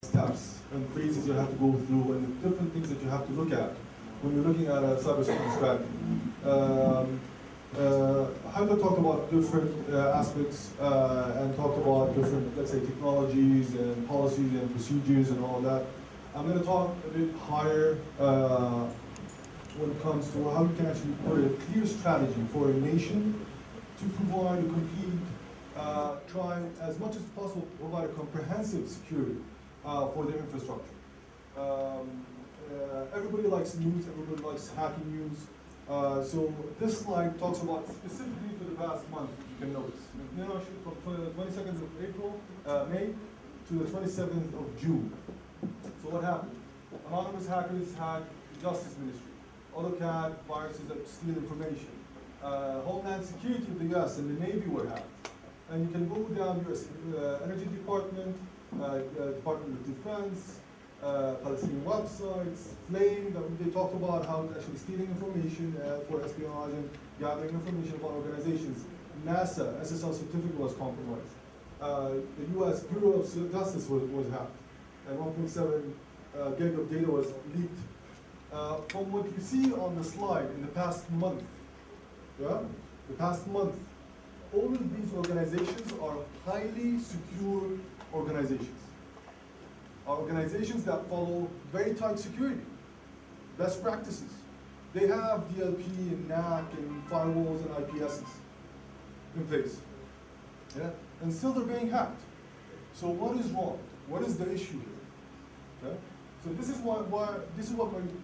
steps and phases you have to go through and the different things that you have to look at when you're looking at a cybersecurity strategy. Hamza talked about different aspects and talked about different, let's say, technologies and policies and procedures and all that. I'm going to talk a bit higher when it comes to how you can actually put a clear strategy for a nation to provide a complete, try as much as possible to provide a comprehensive security for their infrastructure. Everybody likes news, everybody likes hacking news. So this slide talks about specifically for the past month, you can notice. From the 22nd of April, May, to the 27th of June. So what happened? Anonymous hackers hacked the Justice Ministry. AutoCAD viruses that steal information. Homeland Security of the US and the Navy were hacked. And you can go down US Energy Department, Department of Defense, Palestinian websites, Flame, they talked about how it's actually stealing information for espionage and gathering information about organizations. NASA, SSL certificate was compromised. The US Bureau of Justice was hacked. And 1.7 gig of data was leaked. From what you see on the slide in the past month, all of these organizations are highly secure organizations. Are organizations that follow very tight security, best practices. They have DLP and NAC and firewalls and IPSs in place. Yeah? And still they're being hacked. So what is wrong? What is the issue here? Okay? So this is what my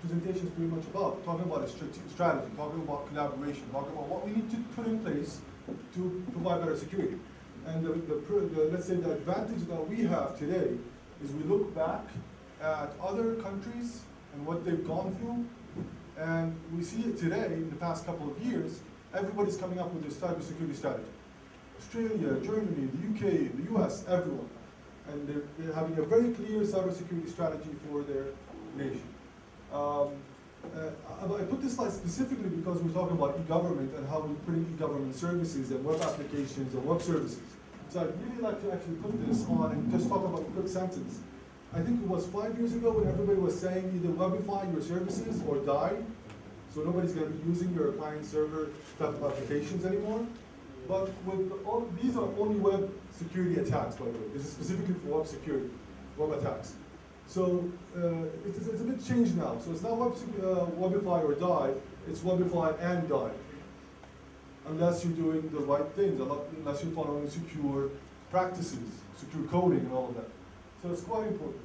presentation is pretty much about, talking about a strategy, talking about collaboration, talking about what we need to put in place to provide better security. And let's say the advantage that we have today is we look back at other countries and what they've gone through, and we see it today, in the past couple of years, everybody's coming up with this cybersecurity strategy. Australia, Germany, the UK, the US, everyone. And they're having a very clear cybersecurity strategy for their nation. I put this slide specifically because we're talking about e-government and how we're putting e-government services and web applications and web services. So I'd really like to actually put this on and just talk about a quick sentence. I think it was 5 years ago when everybody was saying either webify your services or die. So nobody's going to be using your client server type of applications anymore. But with these are only web security attacks, by the way. This is specifically for web security, web attacks. So it's a bit changed now. So it's not webify or die, it's webify and die. Unless you're doing the right things, unless you're following secure practices, secure coding and all of that. So it's quite important.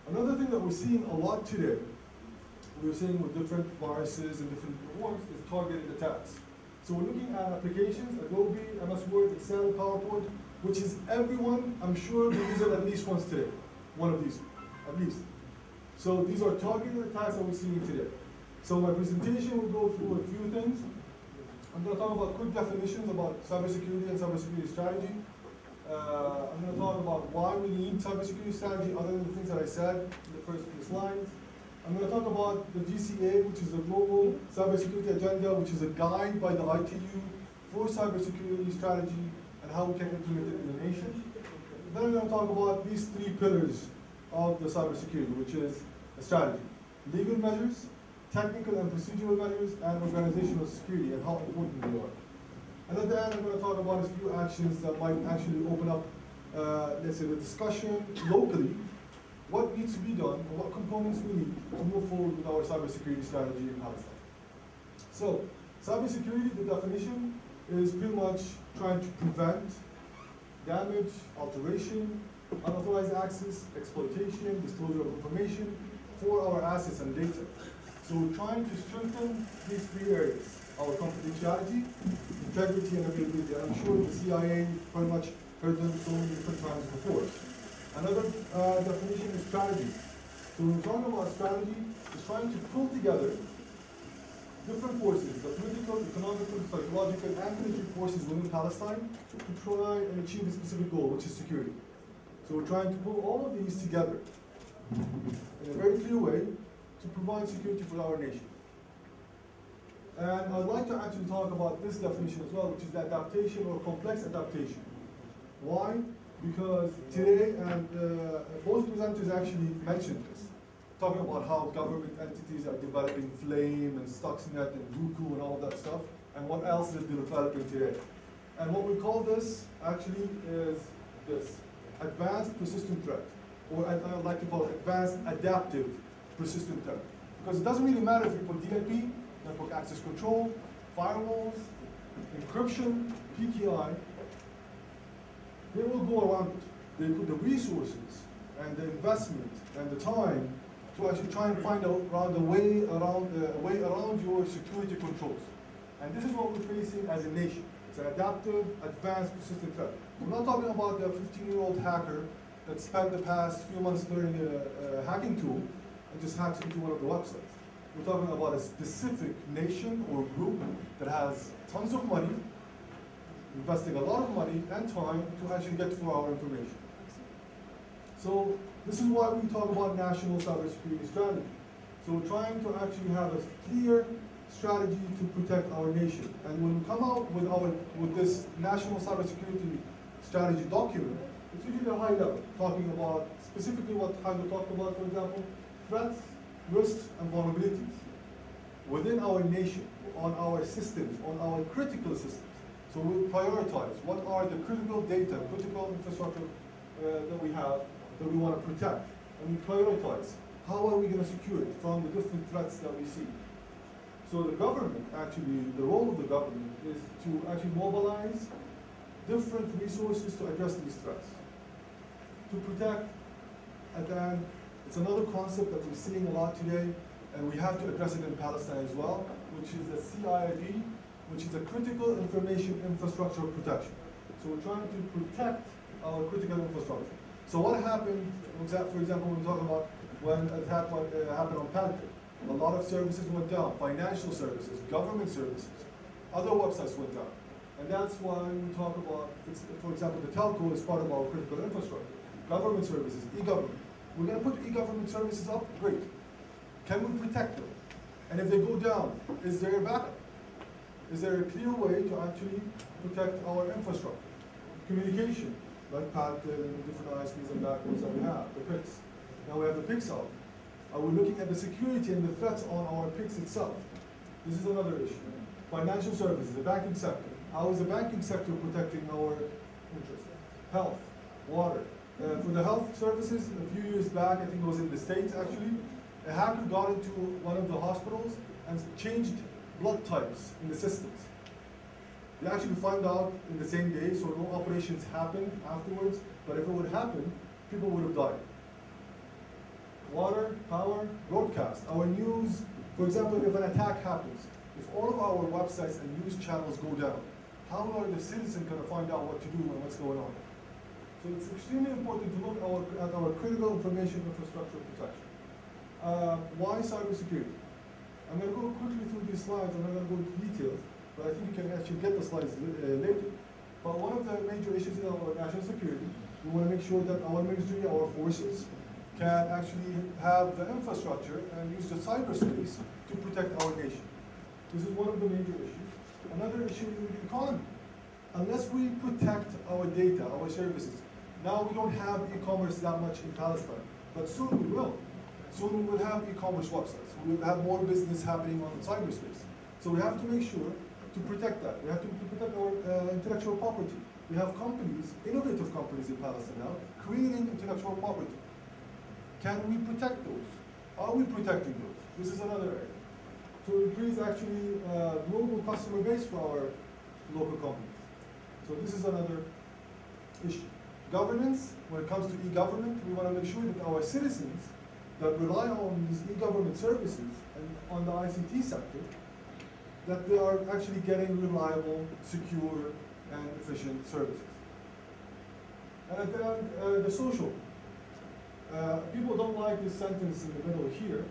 Another thing that we're seeing a lot today, we're seeing with different viruses and different forms, is targeted attacks. So we're looking at applications, Adobe, MS Word, Excel, PowerPoint, which is everyone, I'm sure, will use it at least once today. One of these, at least. So these are targeted attacks that we're seeing today. So my presentation will go through a few things. I'm going to talk about quick definitions about cybersecurity and cybersecurity strategy. I'm going to talk about why we need cybersecurity strategy other than the things that I said in the first few slides. I'm going to talk about the GCA, which is the Global Cybersecurity Agenda, which is a guide by the ITU for cybersecurity strategy and how we can implement it in the nation. Then I'm going to talk about these 3 pillars of the cybersecurity, which is a strategy: legal measures, technical and procedural measures, and organizational security, and how important they are. And at the end, I'm going to talk about a few actions that might actually open up, let's say, the discussion locally, what needs to be done, and what components we need to move forward with our cybersecurity strategy in Palestine. So, cybersecurity, the definition, is pretty much trying to prevent damage, alteration, unauthorized access, exploitation, disclosure of information for our assets and data. So we're trying to strengthen these 3 areas: our confidentiality, integrity, and availability. And I'm sure the CIA pretty much heard them so many different times before. Another definition is strategy. So when we're talking about strategy, it's trying to pull together different forces, the political, economical, psychological, and military forces within Palestine to try and achieve a specific goal, which is security. So we're trying to pull all of these together in a very clear way to provide security for our nation. And I'd like to actually talk about this definition as well, which is the adaptation or complex adaptation. Why? because today, and both presenters actually mentioned this, talking about how government entities are developing Flame and Stuxnet and Ruku and all that stuff, and what else is developing today. And what we call this actually is this, advanced persistent threat, or I like to call it advanced adaptive persistent threat. Because it doesn't really matter if you put DLP, network access control, firewalls, encryption, PKI, they will go around it. They put the resources and the investment and the time to actually try and find a way around your security controls. And this is what we're facing as a nation. It's an adaptive, advanced, persistent threat. We're not talking about the 15-year-old hacker that spent the past few months learning a hacking tool and just hacks into one of the websites. We're talking about a specific nation or group that has tons of money, investing a lot of money and time to actually get to our information. So this is why we talk about national cybersecurity strategy. So we're trying to actually have a clear strategy to protect our nation. And when we come out with this national cybersecurity strategy document, it's usually a high level, talking about specifically what Hydro talked about, for example, threats, risks, and vulnerabilities within our nation, on our systems, on our critical systems. So we'll prioritize what are the critical data, critical infrastructure that we have that we want to protect. And we prioritize how are we going to secure it from the different threats that we see. So the government, actually, the role of the government is to actually mobilize different resources to address these threats. To protect, and then it's another concept that we're seeing a lot today, and we have to address it in Palestine as well, which is the CIIP, which is a critical information infrastructure protection. So we're trying to protect our critical infrastructure. So what happened, for example, when we talk about when an attack happened on Panther, a lot of services went down, financial services, government services, other websites went down. And that's why we talk about, for example, the telco is part of our critical infrastructure. Government services, e-government. We're going to put e-government services up, great. Can we protect them? And if they go down, is there a backup? Is there a clear way to actually protect our infrastructure? Communication, like Pat did and the different ISPs and backbones that we have, the PICs. Now we have the PICs out. Are we looking at the security and the threats on our PICs itself? This is another issue. Financial services, the banking sector. How is the banking sector protecting our interests? Health, water. For the health services, a few years back, I think it was in the States actually, a hacker got into one of the hospitals and changed blood types in the systems. They actually found out in the same day, so no operations happened afterwards, but if it would happen, people would have died. Water, power, broadcast. Our news, for example, if an attack happens, if all of our websites and news channels go down, how are the citizens going to find out what to do and what's going on? So it's extremely important to look at our critical information infrastructure protection. Why cybersecurity? I'm going to go quickly through these slides. I'm not going to go into details, but I think you can actually get the slides later. But one of the major issues in our national security, we want to make sure that our military, our forces, can actually have the infrastructure and use the cyberspace to protect our nation. This is one of the major issues. Another issue is the economy. Unless we protect our data, our services, now we don't have e-commerce that much in Palestine, but soon we will. Soon we will have e-commerce websites. We will have more business happening on cyberspace. So we have to make sure to protect that. We have to protect our intellectual property. We have companies, innovative companies in Palestine now, creating intellectual property. Can we protect those? Are we protecting those? This is another area. So it creates actually a global customer base for our local companies. So this is another issue. Governance, when it comes to e-government, we want to make sure that our citizens that rely on these e-government services and on the ICT sector, that they are actually getting reliable, secure, and efficient services. And then the social. People don't like this sentence in the middle here,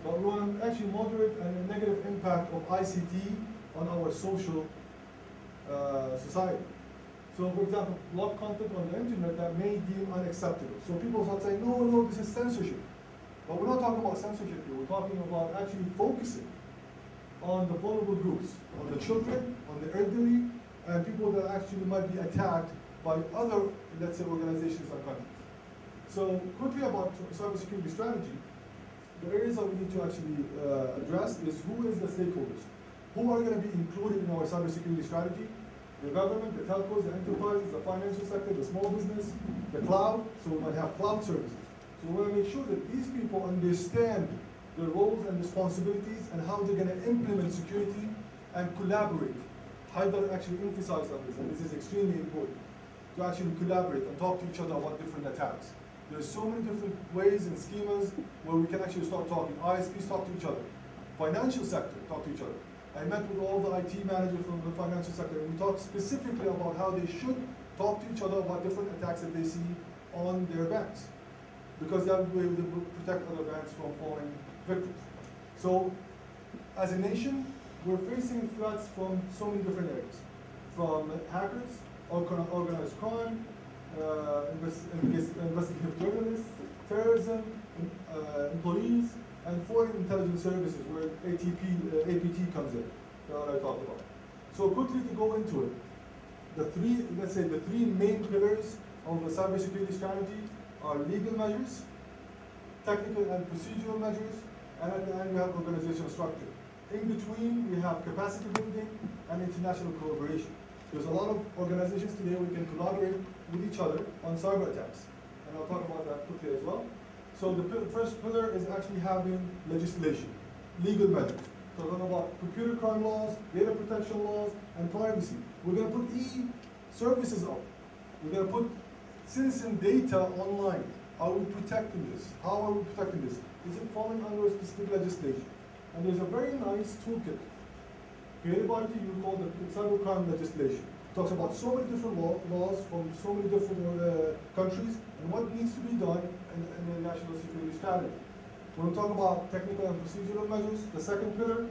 but we want to actually moderate a negative impact of ICT on our social society. So, for example, block content on the internet that may deem unacceptable. So people start saying, no, this is censorship. But we're not talking about censorship here. We're talking about actually focusing on the vulnerable groups, on the children, on the elderly, and people that actually might be attacked by other, let's say, organizations and countries. So quickly about cybersecurity strategy, the areas that we need to actually address is who is the stakeholders. Who are going to be included in our cybersecurity strategy? The government, the telcos, the enterprises, the financial sector, the small business, the cloud. So we might have cloud services. So we want to make sure that these people understand their roles and responsibilities and how they're going to implement security and collaborate. Haider actually emphasized on this, and this is extremely important, to actually collaborate and talk to each other about different attacks. There's so many different ways and schemas where we can actually start talking. ISPs talk to each other. Financial sector talk to each other. I met with all the IT managers from the financial sector, and we talked specifically about how they should talk to each other about different attacks that they see on their banks, because that way they will protect other banks from falling victims. So, as a nation, we're facing threats from so many different areas, from hackers, organized crime, investigative journalists, terrorism, employees, and foreign intelligence services, where APT comes in, that I talked about. So quickly to go into it, the three main pillars of the cybersecurity strategy are legal measures, technical and procedural measures, and at the end we have organizational structure. In between, we have capacity building and international collaboration. There's a lot of organizations today we can collaborate with each other on cyber attacks, and I'll talk about that quickly as well. So the first pillar is actually having legislation, legal measures. So we're talking about computer crime laws, data protection laws, and privacy. We're going to put e-services up. We're going to put citizen data online. Are we protecting this? How are we protecting this? Is it falling under a specific legislation? And there's a very nice toolkit created by the EU called the cybercrime legislation. It talks about so many different laws from so many different countries and what needs to be done in the national security strategy. When we talk about technical and procedural measures, the second pillar,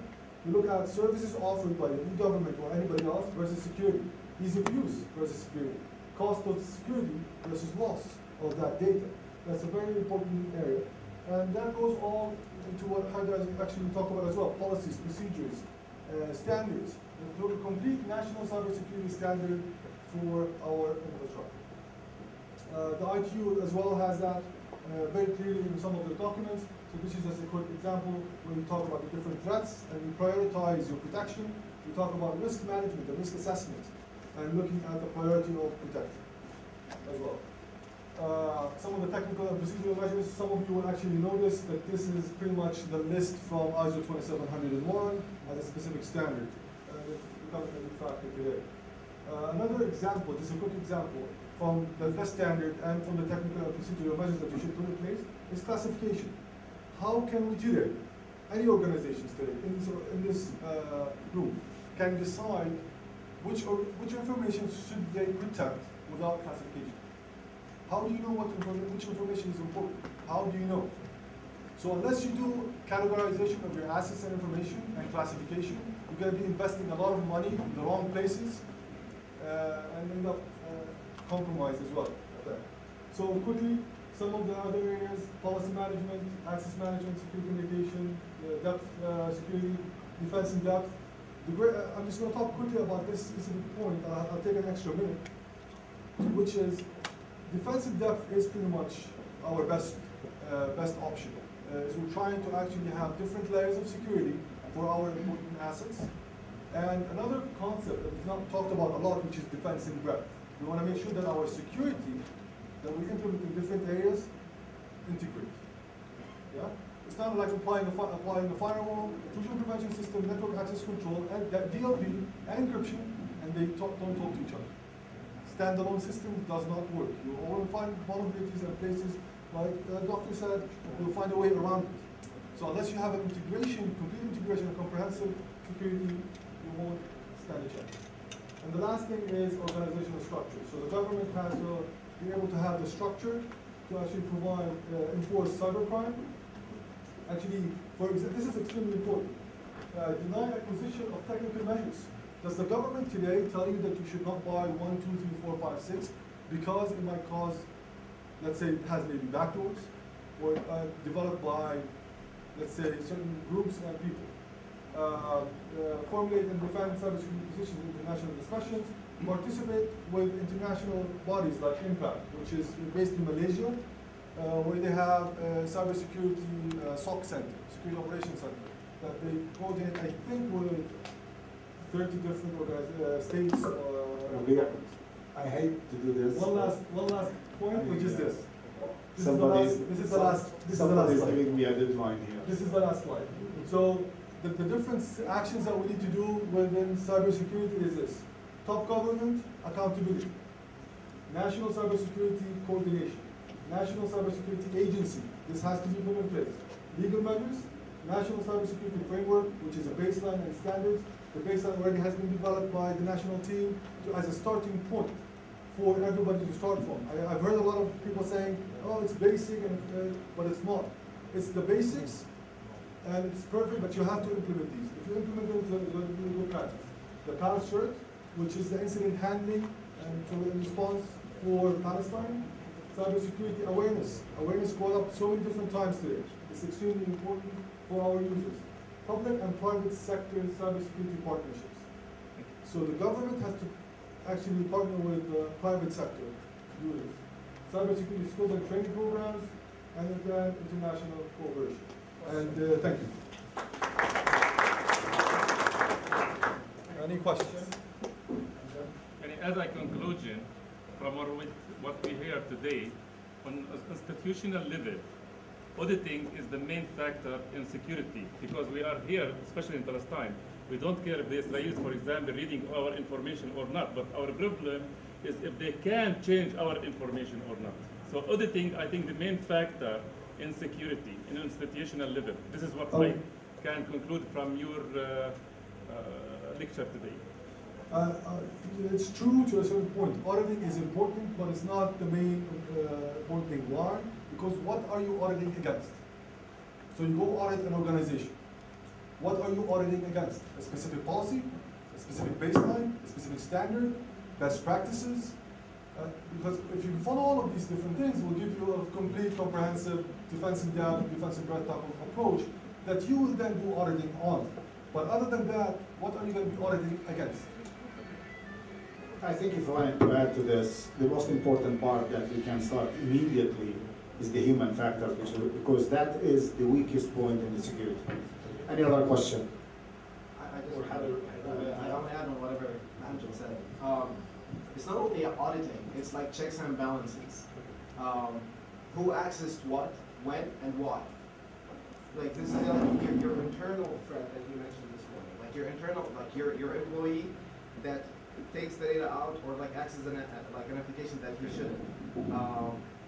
we look at services offered by the e-government or anybody else versus security, ease of use versus security, cost of security versus loss of that data. That's a very important area. And that goes all into what Haider actually talked about as well, policies, procedures, standards, a complete national cybersecurity standard for our infrastructure. The ITU as well has that very clearly in some of the documents. So this is just a quick example when we talk about the different threats and we prioritize your protection. We talk about risk management and risk assessment and looking at the priority of protection as well. Some of the technical and procedural measures, some of you will actually notice that this is pretty much the list from ISO 27001 as a specific standard. Becoming a new factor today. Another example, just a quick example, from the standard and from the technical and procedural measures that you should put in place is classification. How can we today, any organizations today in this room, can decide which information should they protect without classification? How do you know which information is important? How do you know? So unless you do categorization of your assets and information and classification, you're going to be investing a lot of money in the wrong places and end up compromised as well. So quickly, some of the other areas, policy management, access management, security communication, depth security, defense in depth. I'm just going to talk quickly about this specific point. I'll take an extra minute, which is defense in depth is pretty much our best option. So we're trying to actually have different layers of security for our important assets. And another concept that is not talked about a lot, which is defense in breadth. We want to make sure that our security that we implement in different areas integrate. Yeah? It's not like applying a firewall, intrusion prevention system, network access control, and DLP, and encryption, and they don't talk to each other. Standalone system does not work. You will find vulnerabilities in places, like the doctor said, you'll find a way around it. So unless you have an integration, complete integration, and comprehensive security, you won't stand a chance. And the last thing is organizational structure. So the government has to be able to have the structure to actually provide, enforce cybercrime. Actually, for example, this is extremely important. Deny acquisition of technical measures. Does the government today tell you that you should not buy 1, 2, 3, 4, 5, 6 because it might cause, let's say, it has maybe backdoors, or developed by, let's say, certain groups and people? Formulate and defend cybersecurity positions in international discussions, participate with international bodies like IMPACT, which is based in Malaysia, where they have a cybersecurity SOC center, security operations center, that they coordinate, I think, with 30 different states. Rubia, I hate to do this. One last point, which is this. This Somebody's is the last slide. giving me a deadline here. This is the last slide. So the different actions that we need to do within cybersecurity is this: top government accountability, national cybersecurity coordination, national cybersecurity agency. This has to be put in place. Legal measures, national cybersecurity framework, which is a baseline and standards. The baseline already has been developed by the national team as a starting point for everybody to start from. I've heard a lot of people saying, oh, it's basic, but it's not. It's the basics, and it's perfect, but you have to implement these. If you implement them, you look at the PAL shirt, which is the incident handling and in response for Palestine. Cybersecurity awareness. Awareness brought up so many different times today. It's extremely important for our users. Public and private sector cybersecurity partnerships. So the government has to actually partner with the private sector to do this. Cybersecurity skills and training programs, and then international cooperation. And thank you. Any questions? And as a conclusion, from what we hear today, on an institutional level, auditing is the main factor in security, because we are here, especially in Palestine. We don't care if the Israelis, for example, reading our information or not, but our problem is if they can change our information or not. So auditing, I think, the main factor in security, in an institutional level. This is what I can conclude from your lecture today. It's true to a certain point. Auditing is important, but it's not the main important thing. Why? Because what are you auditing against? So you go audit an organization. What are you auditing against? A specific policy, a specific baseline, a specific standard, best practices? Because if you follow all of these different things, it will give you a complete, comprehensive, defense in depth, defense in breadth type of approach that you will then do auditing on. But other than that, what are you going to be auditing against? I think if I wanted to add to this, the most important part that we can start immediately is the human factor, because that is the weakest point in the security. Any other question? I want to add on whatever Angel said. It's not only auditing, it's like checks and balances. Who accessed what, when, and why. Like this is like your internal threat that you mentioned this morning. Like your internal, like your employee that takes the data out or like accesses like an application that he shouldn't.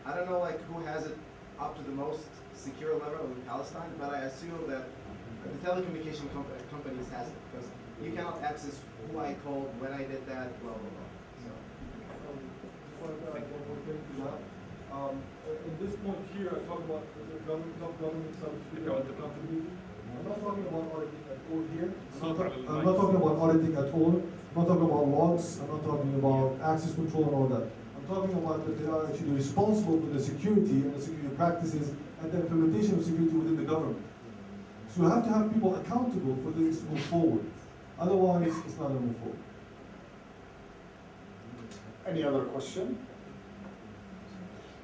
I don't know like who has it up to the most secure level in Palestine, but I assume that the telecommunication companies has it, because you cannot access who I called, when I did that, blah, blah, blah. In this point here, I talk about the government cybersecurity accountability. I'm not talking about auditing at all here. I'm not talking about auditing at all. I'm not talking about logs. I'm not talking about access control and all that. I'm talking about that they are actually responsible for the security and the security practices and the implementation of security within the government. So you have to have people accountable for this to move forward. Otherwise, it's not going to move forward. Any other question?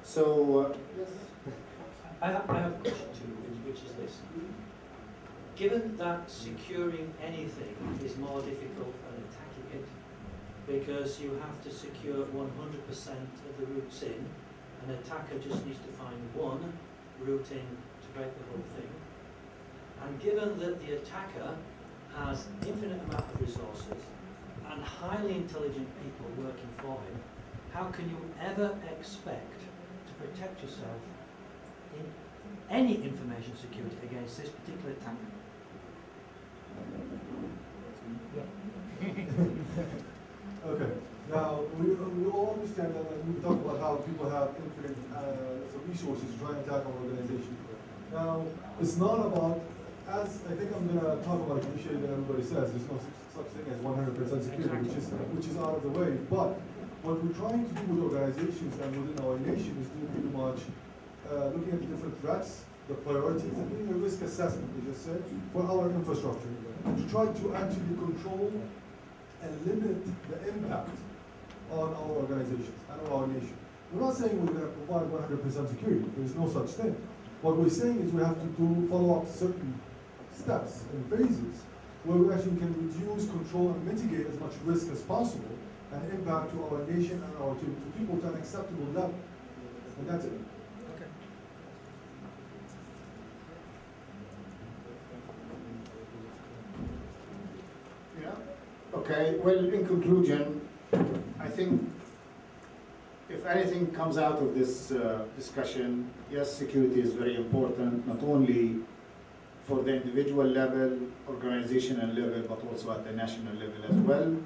So, yes. I have a question too, which is this. Given that securing anything is more difficult than attacking it, because you have to secure 100% of the routes in, an attacker just needs to find one route in to break the whole thing. And given that the attacker has infinite amount of resources and highly intelligent people working for him, how can you ever expect to protect yourself in any information security against this particular attacker? Okay. Now, we all understand that, and we talk about how people have infinite resources to try and attack our organization. Now, it's not about, as I think I'm going to talk about a cliche that everybody says, there's no such thing as 100% security, which is out of the way. But what we're trying to do with organizations and within our nation is doing pretty much looking at the different threats, the priorities, and doing a risk assessment, as you said, for our infrastructure, and to try to actually control and limit the impact on our organizations and on our nation. We're not saying we're going to provide 100% security. There's no such thing. What we're saying is we have to follow up certain steps and phases where we actually can reduce, control, and mitigate as much risk as possible and impact to our nation and to people to an acceptable level. And that's it. Okay. Yeah. Okay. Well, in conclusion, I think if anything comes out of this discussion, yes, security is very important, not only for the individual level, organizational level, but also at the national level as well.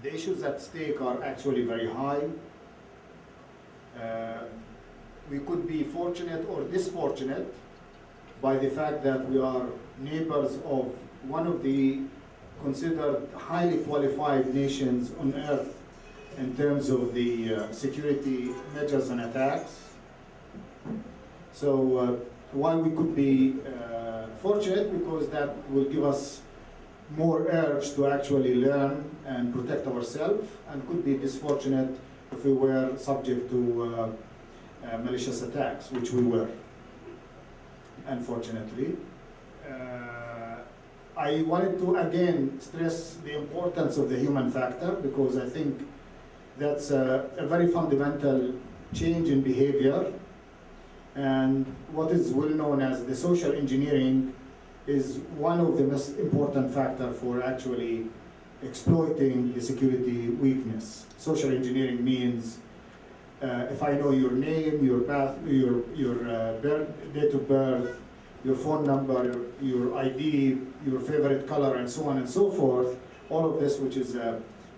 The issues at stake are actually very high. We could be fortunate or disfortunate by the fact that we are neighbors of one of the considered highly qualified nations on earth in terms of the security measures and attacks. So while we could be fortunate because that will give us more urge to actually learn and protect ourselves, and could be disfortunate if we were subject to malicious attacks, which we were, unfortunately. I wanted to again stress the importance of the human factor, because I think that's a very fundamental change in behavior. And what is well known as the social engineering is one of the most important factors for actually exploiting the security weakness. Social engineering means if I know your name, your path, your date of birth, your phone number, your ID, your favorite color, and so on and so forth, all of this, which is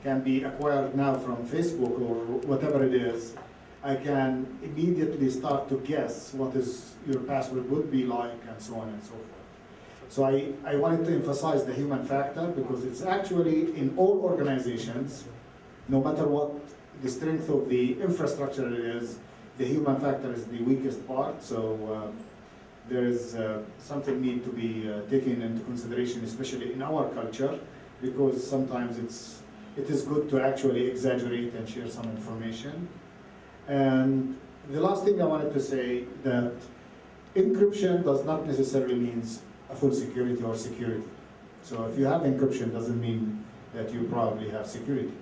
can be acquired now from Facebook or whatever it is, I can immediately start to guess what is your password would be like, and so on and so forth. So I wanted to emphasize the human factor, because it's actually in all organizations, no matter what the strength of the infrastructure is, the human factor is the weakest part. So there is something need to be taken into consideration, especially in our culture, because sometimes it is good to actually exaggerate and share some information. And the last thing I wanted to say, that encryption does not necessarily mean a full security or security. So if you have encryption, doesn't mean that you probably have security.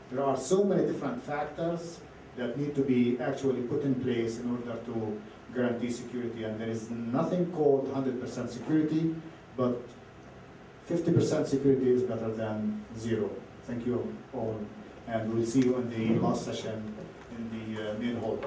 There are so many different factors that need to be actually put in place in order to guarantee security, and there is nothing called 100% security, but 50% security is better than 0. Thank you all, and we'll see you in the last session in the main hall.